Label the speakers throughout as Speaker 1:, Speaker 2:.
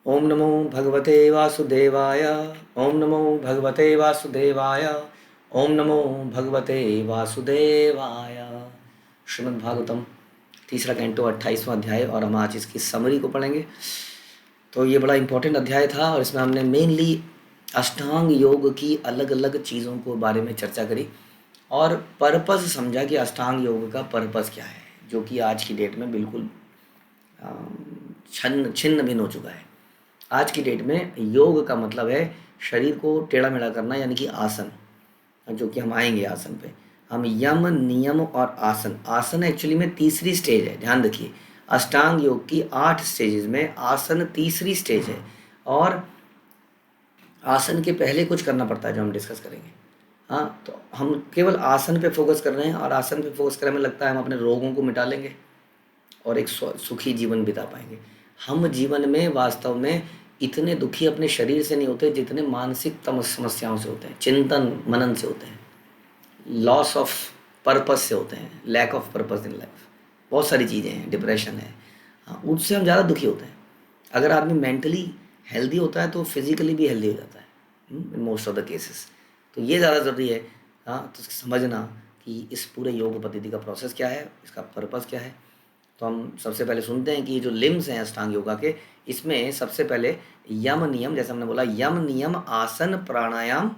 Speaker 1: ओम नमो भगवते वासुदेवाय। ओम नमो भगवते वासुदेवाय। ओम नमो भगवते वासुदेवाय। श्रीमद् भागवतम तीसरा कैंटो 28वां अध्याय, और हम आज इसकी समरी को पढ़ेंगे। तो ये बड़ा इंपॉर्टेंट अध्याय था और इसमें हमने मेनली अष्टांग योग की अलग अलग चीज़ों को बारे में चर्चा करी और पर्पस समझा कि अष्टांग योग का पर्पस क्या है, जो कि आज की डेट में बिल्कुल छन्न छिन्न भिन्न हो चुका है। आज की डेट में योग का मतलब है शरीर को टेढ़ा मेढ़ा करना, यानी कि आसन, जो कि हम आएंगे आसन पे। हम यम नियम और आसन, आसन एक्चुअली में तीसरी स्टेज है, ध्यान रखिए। अष्टांग योग की 8 स्टेजेस में आसन तीसरी स्टेज है, और आसन के पहले कुछ करना पड़ता है जो हम डिस्कस करेंगे। हाँ, तो हम केवल आसन पे फोकस कर रहे हैं, और आसन पे फोकस करने में लगता है हम अपने रोगों को मिटा लेंगे और एक सुखी जीवन बिता पाएंगे। हम जीवन में वास्तव में इतने दुखी अपने शरीर से नहीं होते जितने मानसिक समस्याओं से होते हैं, चिंतन मनन से होते हैं, लॉस ऑफ पर्पस से होते हैं, lack of purpose in life. बहुत सारी चीज़ें हैं, डिप्रेशन है, हाँ, उससे हम ज़्यादा दुखी होते हैं। अगर आदमी मेंटली हेल्दी होता है तो फिजिकली भी हेल्दी हो जाता है in most of the cases. तो ये ज़्यादा ज़रूरी है। हाँ, तो समझना कि इस पूरे योग पद्धति का प्रोसेस क्या है, इसका पर्पस क्या है। तो हम सबसे पहले सुनते हैं कि ये जो लिम्स हैं अष्टांग योगा के, इसमें सबसे पहले यम नियम, जैसे हमने बोला यम नियम आसन प्राणायाम,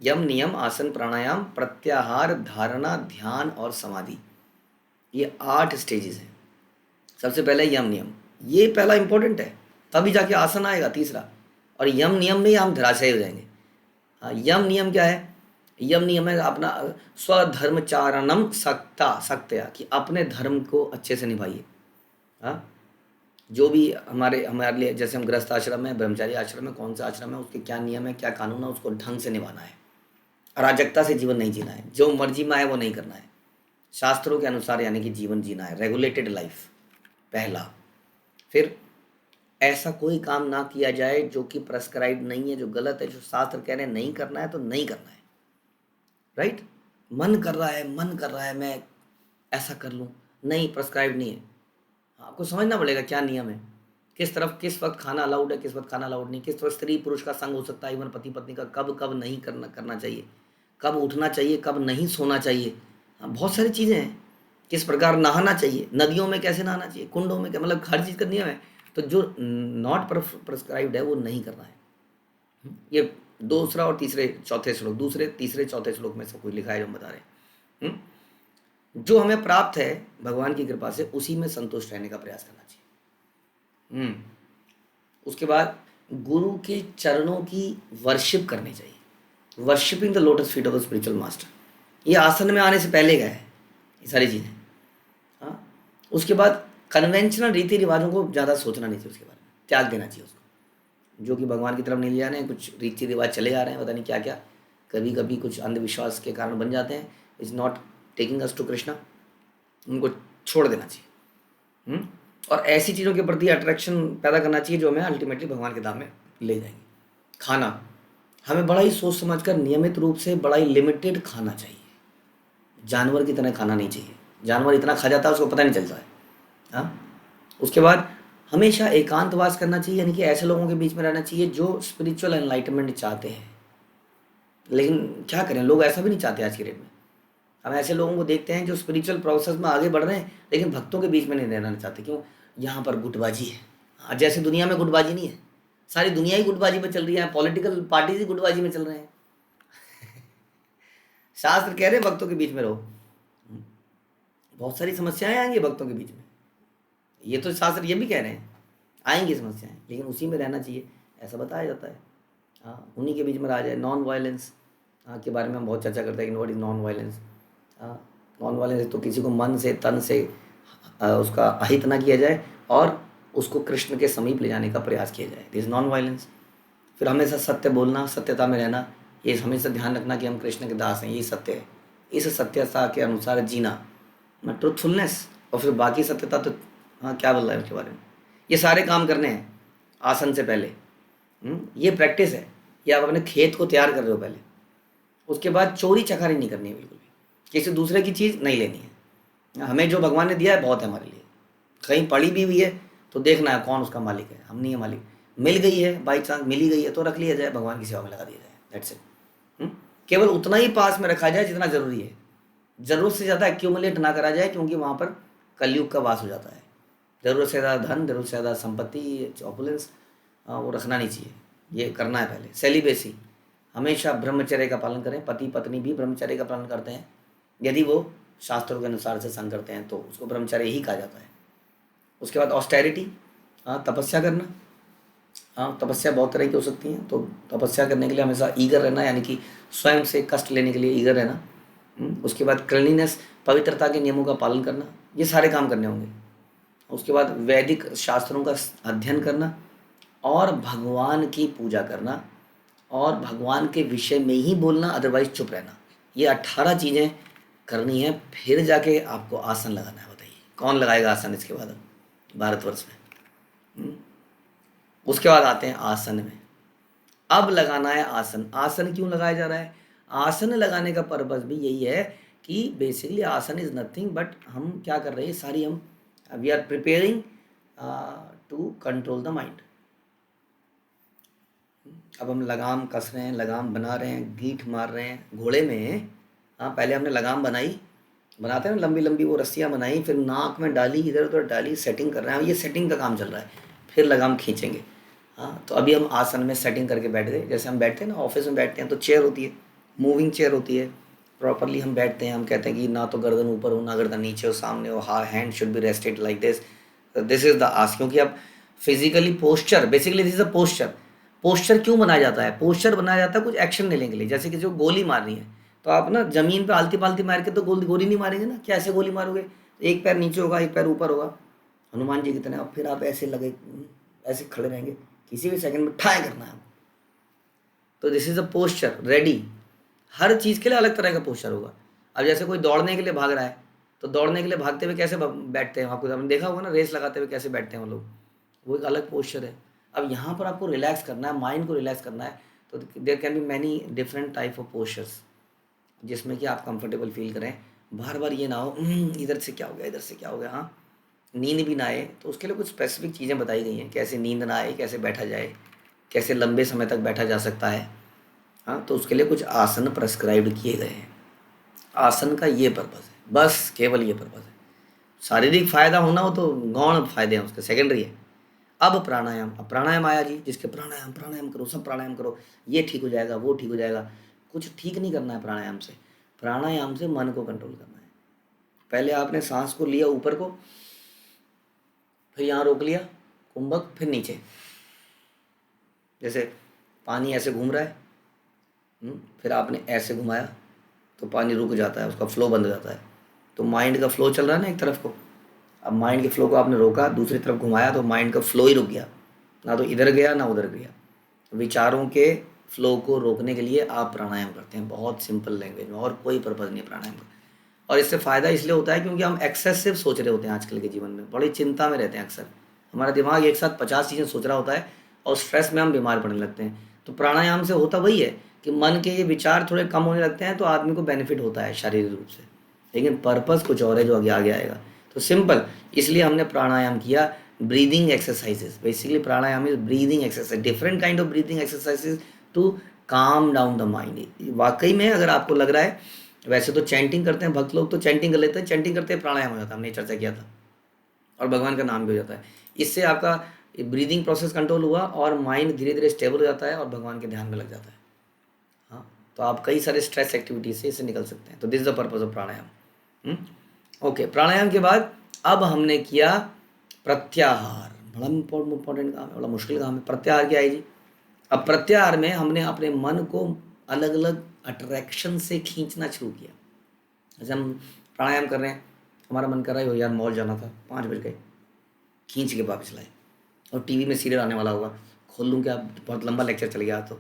Speaker 1: यम नियम आसन प्राणायाम प्रत्याहार धारणा ध्यान और समाधि, ये 8 स्टेजेस हैं। सबसे पहले यम नियम, ये पहला इंपॉर्टेंट है, तभी जाके आसन आएगा तीसरा, और यम नियम में ही हम धराशायी हो जाएंगे। हाँ, यम नियम क्या है? यम नियम है अपना स्वधर्मचारणम सक्ता सक्तया, कि अपने धर्म को अच्छे से निभाइए। हाँ, जो भी हमारे हमारे लिए, जैसे हम गृहस्थ आश्रम है, ब्रह्मचारी आश्रम है, कौन सा आश्रम है, उसके क्या नियम है, क्या कानून है, उसको ढंग से निभाना है। अराजकता से जीवन नहीं जीना है, जो मर्जी में आए वो नहीं करना है, शास्त्रों के अनुसार यानी कि जीवन जीना है, रेगुलेटेड लाइफ पहला। फिर ऐसा कोई काम ना किया जाए जो कि प्रेस्क्राइब नहीं है, जो गलत है, जो शास्त्र कह रहे हैं नहीं करना है तो नहीं करना है। राइट, मन कर रहा है मैं ऐसा कर लूँ, नहीं, प्रेस्क्राइब नहीं है। आपको समझना पड़ेगा क्या नियम है, किस तरफ किस वक्त खाना अलाउड है, किस वक्त खाना अलाउड नहीं, किस वक्त स्त्री पुरुष का संग हो सकता है, इवन पति पत्नी का, कब कब नहीं करना चाहिए, कब उठना चाहिए, कब नहीं सोना चाहिए। हाँ, बहुत सारी चीज़ें हैं। किस प्रकार नहाना चाहिए, नदियों में कैसे नहाना चाहिए, कुंडों में क्या, मतलब हर चीज़ का नियम है। तो जो नॉट प्रेस्क्राइब्ड है वो नहीं करना है। ये दूसरा और तीसरे चौथे श्लोक, दूसरे तीसरे चौथे श्लोक में सब कुछ लिखा है जो हम बता रहे हैं। जो हमें प्राप्त है भगवान की कृपा से, उसी में संतुष्ट रहने का प्रयास करना चाहिए। उसके बाद गुरु के चरणों की वर्शिप करनी चाहिए, worshipping the lotus feet of the spiritual master. ये आसन में आने से पहले का है ये सारी चीज़ें। हाँ, उसके बाद कन्वेंशनल रीति रिवाजों को ज़्यादा सोचना नहीं चाहिए, उसके बारे में त्याग देना चाहिए उसको, जो कि भगवान की तरफ नहीं ले जाने हैं। कुछ रीति रिवाज चले आ रहे हैं, पता नहीं क्या क्या, कभी कभी कुछ अंधविश्वास के कारण बन जाते हैं, is not taking us to Krishna, उनको छोड़ देना चाहिए। और ऐसी चीज़ों के प्रति अट्रैक्शन पैदा करना चाहिए जो हमें अल्टीमेटली भगवान के धाम में ले जाएंगे। खाना हमें बड़ा ही सोच समझ कर, नियमित रूप से, बड़ा ही लिमिटेड खाना चाहिए। जानवर की तरह खाना नहीं चाहिए, जानवर इतना खा जाता है उसको पता नहीं चलता है। हाँ, उसके बाद हमेशा एकांतवास करना चाहिए, यानी कि ऐसे लोगों के बीच में रहना चाहिए जो स्पिरिचुअल एनलाइटमेंट चाहते हैं। लेकिन क्या करें, लोग ऐसा भी नहीं चाहते आज की डेट में। हम ऐसे लोगों को देखते हैं जो स्पिरिचुअल प्रोसेस में आगे बढ़ रहे हैं, लेकिन भक्तों के बीच में नहीं रहना चाहते। क्यों? यहाँ पर गुटबाजी है। हाँ, जैसे दुनिया में गुटबाजी नहीं है, सारी दुनिया ही गुटबाजी में चल रही है, पॉलिटिकल पार्टीज ही गुटबाजी में चल रहे हैं। शास्त्र कह रहे हैं भक्तों के बीच में रहो। बहुत सारी समस्याएं आएंगी भक्तों के बीच में, ये तो शास्त्र ये भी कह रहे हैं आएंगी समस्याएं, लेकिन उसी में रहना चाहिए, ऐसा बताया जाता है। हाँ, उन्हीं के बीच में रहा जाए। नॉन वायलेंस के बारे में हम बहुत चर्चा करते हैं कि what is non violence. Non violence तो किसी को मन से तन से उसका अहित ना किया जाए और उसको कृष्ण के समीप ले जाने का प्रयास किया जाए, दिस नॉन वायलेंस। फिर हमेशा सत्य बोलना, सत्यता में रहना, ये हमेशा ध्यान रखना कि हम कृष्ण के दास हैं, ये सत्य है, इस सत्यता के अनुसार जीना, ट्रूथफुलनेस। और फिर बाकी सत्यता तो हाँ, क्या बोल रहा है उसके बारे में, ये सारे काम करने हैं आसन से पहले। ये प्रैक्टिस है, ये आप अपने खेत को तैयार कर रहे हो पहले। उसके बाद चोरी चकारी नहीं करनी है, बिल्कुल भी किसी दूसरे की चीज़ नहीं लेनी है। हमें जो भगवान ने दिया है बहुत है हमारे लिए, कहीं पड़ी भी हुई है तो देखना है कौन उसका मालिक है, हम नहीं है मालिक। मिल गई है, बाई चांस मिल ही गई है तो रख लिया जाए, भगवान की सेवा में लगा दिया जाए, दैट्स इट। केवल उतना ही पास में रखा जाए जितना जरूरी है, जरूरत से ज़्यादा एक्यूमुलेट ना करा जाए, क्योंकि वहाँ पर कलयुग का वास हो जाता है। ज़रूरत से ज़्यादा धन, ज़रूरत से ज़्यादा संपत्ति, ऑपुलेंस, वो रखना नहीं चाहिए। ये करना है पहले सेलिबेसी, हमेशा ब्रह्मचर्य का पालन करें। पति पत्नी भी ब्रह्मचर्य का पालन करते हैं, यदि वो शास्त्रों के अनुसार से संग करते हैं तो उसको ब्रह्मचर्य ही कहा जाता है। उसके बाद ऑस्टेरिटी, तपस्या करना। तपस्या बहुत तरह की हो सकती है, तो तपस्या करने के लिए हमेशा ईगर रहना, यानी कि स्वयं से कष्ट लेने के लिए ईगर रहना। उसके बाद क्लीनलीनेस, पवित्रता के नियमों का पालन करना, ये सारे काम करने होंगे। उसके बाद वैदिक शास्त्रों का अध्ययन करना, और भगवान की पूजा करना, और भगवान के विषय में ही बोलना, अदरवाइज चुप रहना। ये 18 चीज़ें करनी है, फिर जाके आपको आसन लगाना है। बताइए कौन लगाएगा आसन इसके बाद भारतवर्ष में? उसके बाद आते हैं आसन में। अब लगाना है आसन। आसन क्यों लगाया जा रहा है? आसन लगाने का पर्पस भी यही है कि बेसिकली आसन इज नथिंग बट, हम क्या कर रहे हैं सारी, हम we are preparing to control the mind. अब हम लगाम कस रहे हैं, लगाम बना रहे हैं, गीठ मार रहे हैं घोड़े में। पहले हमने लगाम बनाते हैं ना, लंबी लंबी वो रस्सियाँ बनाई, फिर नाक में डाली, इधर उधर डाली, सेटिंग कर रहे हैं। ये सेटिंग का काम चल रहा है, फिर लगाम खींचेंगे। तो अभी हम आसन में सेटिंग करके बैठ गए। जैसे हम बैठते हैं ना, ऑफिस में बैठते हैं तो चेयर होती है, मूविंग चेयर होती है, प्रॉपरली हम बैठते हैं। हम कहते हैं कि ना तो गर्दन ऊपर हो, ना गर्दन नीचे हो, सामने हो, hand should be rested like this. This is the आसन। क्योंकि अब physically posture, basically this is a posture. Posture क्यों बनाया जाता है? पोस्चर बनाया जाता है कुछ एक्शन लेने के लिए। जैसे कि जो गोली मारनी है, तो आप ना जमीन पे आलती पालती मार के तो गोली नहीं मारेंगे ना, क्या ऐसे गोली मारोगे? एक पैर नीचे होगा, एक पैर ऊपर होगा, हनुमान जी कितने, और फिर आप ऐसे लगे, ऐसे खड़े रहेंगे, किसी भी सेकंड में ठाए करना है। तो this is a posture ready. हर चीज़ के लिए अलग तरह का पोस्चर होगा। अब जैसे कोई दौड़ने के लिए भाग रहा है, तो दौड़ने के लिए भागते हुए कैसे बैठते हैं, आपको आपने देखा होगा ना, रेस लगाते हुए कैसे बैठते हैं वो लोग, वो एक अलग पोस्चर है। अब यहाँ पर आपको रिलैक्स करना है, माइंड को रिलैक्स करना है, तो there can be many different type of postures, जिसमें कि आप कंफर्टेबल फील करें। बार बार ये ना हो इधर से क्या हो गया, इधर से क्या हो गया। हाँ, नींद भी ना आए तो उसके लिए कुछ स्पेसिफिक चीज़ें बताई गई हैं, कैसे नींद ना आए, कैसे बैठा जाए, कैसे लंबे समय तक बैठा जा सकता है। तो उसके लिए कुछ आसन प्रेस्क्राइब किए गए हैं। आसन का ये पर्पज़ है, बस केवल ये पर्पज़ है। शारीरिक फायदा होना हो तो गौण फायदे हैं उसके, सेकेंडरी है। अब प्राणायाम। अब प्राणायाम आया जी, जिसके प्राणायाम करो, सब प्राणायाम करो, ये ठीक हो जाएगा, वो ठीक हो जाएगा। कुछ ठीक नहीं करना है प्राणायाम से। प्राणायाम से मन को कंट्रोल करना है। पहले आपने सांस को लिया ऊपर को, फिर यहाँ रोक लिया कुंभक, फिर नीचे। जैसे पानी ऐसे घूम रहा है, फिर आपने ऐसे घुमाया तो पानी रुक जाता है, उसका फ्लो बंद हो जाता है। तो माइंड का फ्लो चल रहा है ना एक तरफ को, अब माइंड के फ्लो को आपने रोका, दूसरी तरफ घुमाया तो माइंड का फ्लो ही रुक गया, ना तो इधर गया ना उधर गया। विचारों के फ्लो को रोकने के लिए आप प्राणायाम करते हैं, बहुत सिंपल लैंग्वेज में, और कोई पर्पज़ नहीं है प्राणायाम का। और इससे फ़ायदा इसलिए होता है क्योंकि हम एक्सेसिव सोच रहे होते हैं आजकल के जीवन में, बड़ी चिंता में रहते हैं अक्सर। हमारा दिमाग एक साथ 50 चीज़ें सोच रहा होता है, और स्ट्रेस में हम बीमार पड़ने लगते हैं। तो प्राणायाम से होता वही है कि मन के ये विचार थोड़े कम होने लगते हैं, तो आदमी को बेनिफिट होता है शारीरिक रूप से। लेकिन पर्पज़ कुछ और है जो आगे आगे आएगा। तो सिंपल, इसलिए हमने प्राणायाम किया। Breathing exercises, basically pranayama is breathing exercise, different kind of breathing exercises to calm down the mind. वाकई में अगर आपको लग रहा है, वैसे तो चैंटिंग करते हैं भक्त लोग, तो चैंटिंग कर लेते हैं, चैंटिंग करते हैं प्राणायाम हो जाता है, हमने चर्चा किया था, और भगवान का नाम भी हो जाता है। इससे आपका ब्रीदिंग प्रोसेस कंट्रोल हुआ, और माइंड धीरे धीरे स्टेबल हो जाता है, और भगवान के ध्यान में लग जाता है। हाँ, तो आप कई सारे स्ट्रेस एक्टिविटीज से इससे निकल सकते हैं। तो this is the purpose of pranayama. Okay, pranayama के बाद अब हमने किया प्रत्याहार। बड़ा इंपॉर्टेंट काम है, बड़ा मुश्किल काम है। प्रत्याहार क्या है जी? अब प्रत्याहार में हमने अपने मन को अलग अलग अट्रैक्शन से खींचना शुरू किया। जैसे हम प्राणायाम कर रहे हैं, हमारा मन कर रहा है हो यार मॉल जाना था, 5 बज गए, खींच के वापस लाए। और टीवी में सीरियल आने वाला होगा, खोल लूँ क्या, बहुत लंबा लेक्चर चल गया, तो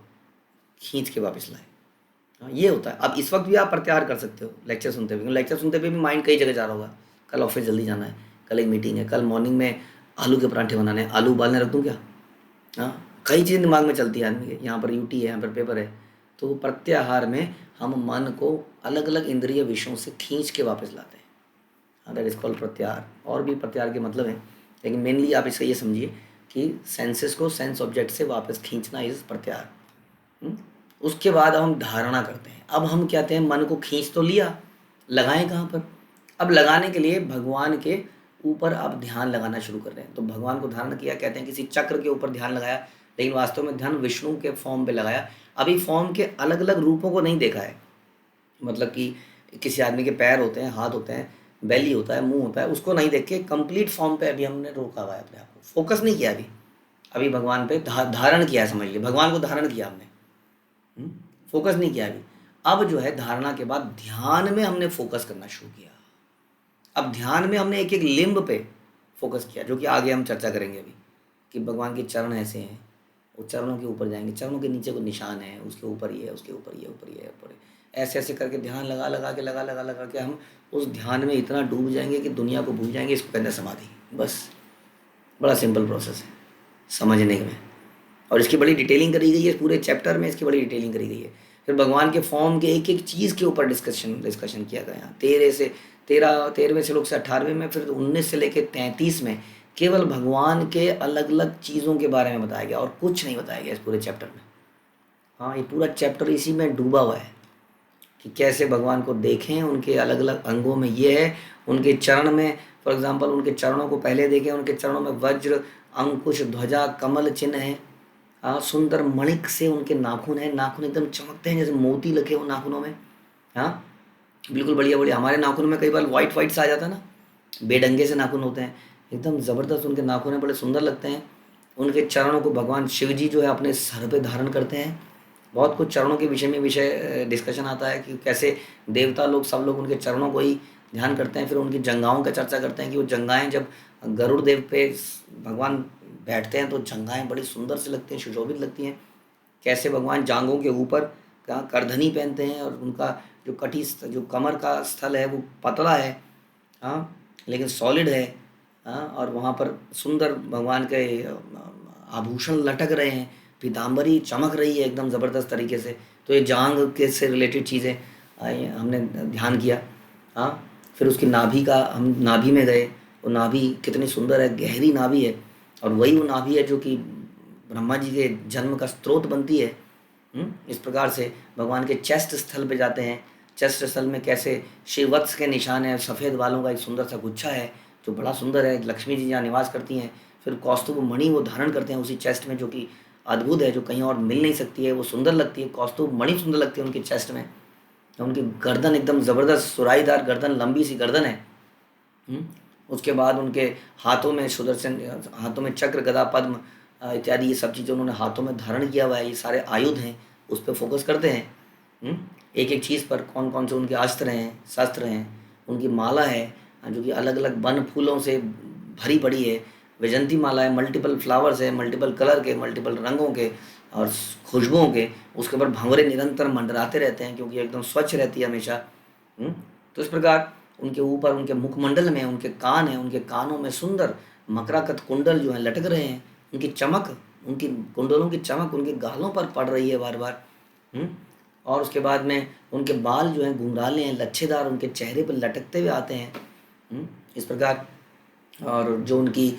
Speaker 1: खींच के वापस लाए। ये होता है। अब इस वक्त भी आप प्रत्याहार कर सकते हो लेक्चर सुनते हुए, लेक्चर सुनते हुए भी माइंड कई जगह जा रहा होगा। कल ऑफिस जल्दी जाना है, कल एक मीटिंग है, कल मॉर्निंग में आलू के पराठे बनाने हैं, आलू उबालने रख दूँ क्या। कई चीज़ें दिमाग में चलती है आदमी के, यहाँ पर यूटी है, यहाँ पर पेपर है। तो प्रत्याहार में हम मन को अलग अलग इंद्रिय विषयों से खींच के वापस लाते हैं। दैट इज कॉल्ड प्रत्याहार। और भी प्रत्याहार के मतलब हैं, लेकिन मेनली आप इसे ये समझिए कि सेंसेस को सेंस ऑब्जेक्ट से वापस खींचना इज प्रत्याहार। उसके बाद अब हम धारणा करते हैं। अब हम कहते हैं मन को खींच तो लिया, लगाएं कहाँ पर? अब लगाने के लिए भगवान के ऊपर आप ध्यान लगाना शुरू कर रहे हैं। तो भगवान को धारण किया, कहते हैं किसी चक्र के ऊपर ध्यान लगाया, लेकिन वास्तव में ध्यान विष्णु के फॉर्म पे लगाया। अभी फॉर्म के अलग अलग रूपों को नहीं देखा है, मतलब कि किसी आदमी के पैर होते हैं, हाथ होते हैं, बैली होता है, मुंह होता है, उसको नहीं देख के कंप्लीट फॉर्म पे अभी हमने रोका हुआ है अपने आप को, फोकस नहीं किया अभी भगवान पे धारण किया है, समझ लीजिए भगवान को धारण किया हमने, फोकस नहीं किया अभी। अब जो है धारणा के बाद ध्यान में हमने फोकस करना शुरू किया। अब ध्यान में हमने एक एक लिम्ब पे फोकस किया, जो कि आगे हम चर्चा करेंगे अभी, कि भगवान के चरण ऐसे हैं, वो चरणों के ऊपर जाएंगे, चरणों के नीचे को निशान है, उसके ऊपर ये है, उसके ऊपर ये, ऊपर ये, ऊपर ऐसे ऐसे करके ध्यान लगा लगा के हम उस ध्यान में इतना डूब जाएंगे कि दुनिया को भूल जाएंगे। इसको कहते हैं समाधि। बस बड़ा सिंपल प्रोसेस है समझने में, और इसकी बड़ी डिटेलिंग करी गई है पूरे चैप्टर में, इसकी बड़ी डिटेलिंग करी गई है। फिर भगवान के फॉर्म के एक एक चीज़ के ऊपर डिस्कशन किया गया। 13वें श्लोक से 18वें में, फिर 19 से लेकर 33 में केवल भगवान के अलग अलग चीज़ों के बारे में बताया गया और कुछ नहीं बताया गया इस पूरे चैप्टर में। हाँ, ये पूरा चैप्टर इसी में डूबा हुआ है कि कैसे भगवान को देखें। उनके अलग अलग अंगों में ये है, उनके चरण में फॉर एग्जांपल उनके चरणों को पहले देखें, उनके चरणों में वज्र, अंकुश, ध्वजा, कमल चिन्ह है। हाँ, सुंदर मणिक से उनके नाखून हैं, नाखून एकदम चमकते हैं जैसे मोती लगे हो नाखूनों में। हाँ, बिल्कुल बढ़िया बढ़िया। हमारे नाखून में कई बार वाइट सा आ जाता है ना, बेढंगे से नाखून होते हैं, एकदम ज़बरदस्त उनके नाखून हैं, बड़े सुंदर लगते हैं। उनके चरणों को भगवान शिव जी जो है अपने सर पे धारण करते हैं। बहुत कुछ चरणों के विषय डिस्कशन आता है कि कैसे देवता लोग सब लोग उनके चरणों को ही ध्यान करते हैं। फिर उनकी जंघाओं का चर्चा करते हैं कि वो जंघाएं जब गरुड़ देव पे भगवान बैठते हैं तो जंघाएं बड़ी सुंदर से लगती हैं, सुशोभित लगती हैं। कैसे भगवान जांघों के ऊपर करधनी पहनते हैं और उनका जो कमर का स्थल है वो पतला है, हाँ, लेकिन सॉलिड है। हाँ, और वहाँ पर सुंदर भगवान के आभूषण लटक रहे हैं, पीताम्बरी चमक रही है एकदम ज़बरदस्त तरीके से। तो ये जांग के से रिलेटेड चीज़ें हमने ध्यान किया। हाँ, फिर उसकी नाभि का हम नाभि में गए, वो नाभि कितनी सुंदर है, गहरी नाभि है, और वही वो नाभि है जो कि ब्रह्मा जी के जन्म का स्रोत बनती है। इस प्रकार से भगवान के चेस्ट स्थल पे जाते हैं। चेस्ट स्थल में कैसे श्रीवत्स के निशान है, सफ़ेद बालों का एक सुंदर सा गुच्छा है जो बड़ा सुंदर है, लक्ष्मी जी जहाँ निवास करती हैं। फिर कौस्तुभ मणि वो धारण करते हैं उसी चेस्ट में, जो कि अद्भुत है, जो कहीं और मिल नहीं सकती है, वो सुंदर लगती है। कौस्तुभ मणि सुंदर लगती है उनके चेस्ट में। उनकी गर्दन एकदम ज़बरदस्त सुराहीदार गर्दन, लंबी सी गर्दन है। उसके बाद उनके हाथों में सुदर्शन, हाथों में चक्र, गदा, पद्म इत्यादि ये सब चीज़ें उन्होंने हाथों में धारण किया हुआ है। ये सारे आयुध हैं, उस पर फोकस करते हैं। एक एक चीज़ पर कौन कौन से उनके अस्त्र हैं, शस्त्र हैं। उनकी माला है जो कि अलग अलग वन फूलों से भरी पड़ी है, वैजंती माला है, मल्टीपल फ्लावर्स है, मल्टीपल कलर के, मल्टीपल रंगों के और खुशबुओं के। उसके ऊपर भंवरे निरंतर मंडराते रहते हैं क्योंकि एकदम स्वच्छ रहती है हमेशा। तो इस प्रकार उनके ऊपर, उनके मुखमंडल में उनके कान हैं, उनके कानों में सुंदर मकराकत कुंडल जो हैं लटक रहे हैं। उनकी चमक, उनकी कुंडलों की चमक उनके गालों पर पड़ रही है बार बार। और उसके बाद में उनके बाल जो हैं घुंघराले हैं, लच्छेदार, उनके चेहरे पर लटकते हुए आते हैं। इस प्रकार, और जो उनकी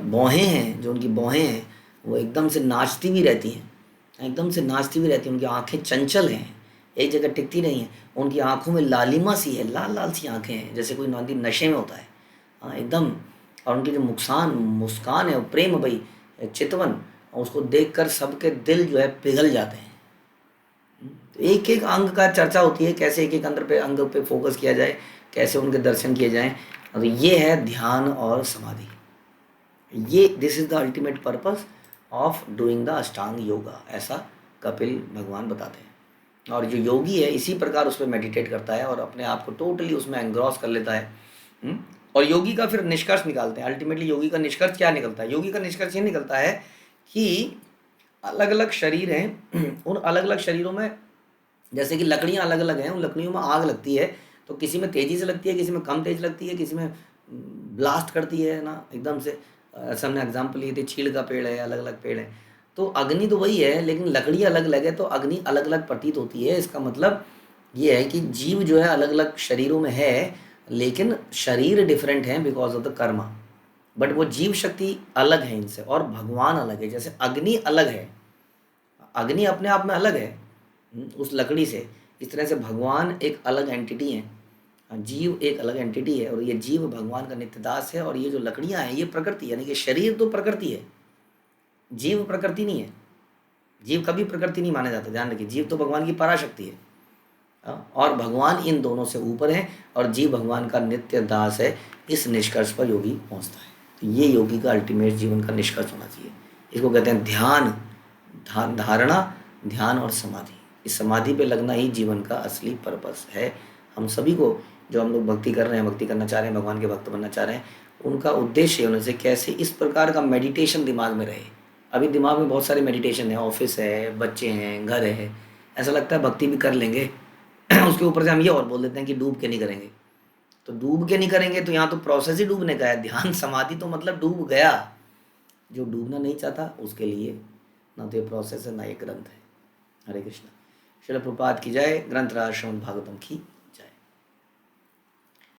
Speaker 1: भौहें हैं वो एकदम से नाचती भी रहती हैं, एकदम से नाचती भी रहती हैं। उनकी आँखें चंचल हैं, एक जगह टिकती नहीं हैं। उनकी आँखों में लालिमा सी है, लाल लाल सी आँखें हैं, जैसे कोई नदी नशे में होता है। हाँ, एकदम। और उनकी जो मुस्कान है वो प्रेम भई चितवन, और उसको देखकर सबके दिल जो है पिघल जाते हैं। तो एक एक अंग का चर्चा होती है, कैसे एक एक अंग पे फोकस किया जाए, कैसे उनके दर्शन किए जाएं। तो ये है ध्यान और समाधि। ये this is the ultimate purpose of doing the अष्टांग योगा, ऐसा कपिल भगवान बताते हैं। और जो योगी है इसी प्रकार उस पर मेडिटेट करता है और अपने आप को टोटली उसमें एंग्रॉस कर लेता है। और योगी का फिर निष्कर्ष निकालते हैं। अल्टीमेटली योगी का निष्कर्ष क्या निकलता है? योगी का निष्कर्ष ये निकलता है कि अलग अलग शरीर हैं, उन अलग अलग शरीरों में जैसे कि लकड़ियाँ अलग अलग हैं, उन लकड़ियों में आग लगती है तो किसी में तेज़ी से लगती है, किसी में कम तेज़ लगती है, किसी में ब्लास्ट करती है ना एकदम से। ऐसा हमने एग्जाम्पल लिए थे, चीड़ का पेड़ है, अलग अलग पेड़ है, तो अग्नि तो वही है लेकिन लकड़ी अलग अलग है तो अग्नि अलग अलग प्रतीत होती है। इसका मतलब ये है कि जीव जो है अलग अलग शरीरों में है लेकिन शरीर डिफरेंट है because of the Karma. But वो जीव शक्ति अलग है इनसे और भगवान अलग है। जैसे अग्नि अलग है, अग्नि अपने आप में अलग है उस लकड़ी से, इस तरह से भगवान एक अलग एंटिटी है, जीव एक अलग एंटिटी है, और ये जीव भगवान का नित्य दास है। और ये जो लकड़ियां हैं ये प्रकृति, यानी कि शरीर तो प्रकृति है, जीव प्रकृति नहीं है। जीव कभी प्रकृति नहीं माना जाता, ध्यान रखिए, जीव तो भगवान की पराशक्ति है। और भगवान इन दोनों से ऊपर है और जीव भगवान का नित्य दास है। इस निष्कर्ष पर योगी पहुंचता है। तो ये योगी का अल्टीमेट जीवन का निष्कर्ष होना चाहिए। इसको कहते हैं ध्यान, धारणा, ध्यान और समाधि। इस समाधि पे लगना ही जीवन का असली पर्पस है। हम सभी को, जो हम लोग भक्ति कर रहे हैं, भक्ति करना चाह रहे हैं, भगवान के भक्त बनना चाह रहे हैं, उनका उद्देश्य होने से कैसे इस प्रकार का मेडिटेशन दिमाग में रहे। अभी दिमाग में बहुत सारे मेडिटेशन है, ऑफिस है, बच्चे हैं, घर है, ऐसा लगता है भक्ति भी कर लेंगे उसके ऊपर से हम ये और बोल देते हैं कि डूब के नहीं करेंगे। तो डूब के नहीं करेंगे तो यहाँ तो प्रोसेस ही डूबने का है। ध्यान समाधि तो मतलब डूब गया। जो डूबना नहीं चाहता उसके लिए ना तो ये प्रोसेस है ना ये ग्रंथ है। हरे कृष्ण। श्रील प्रभुपाद की जय। ग्रंथ राज श्रीमद् भागवतम की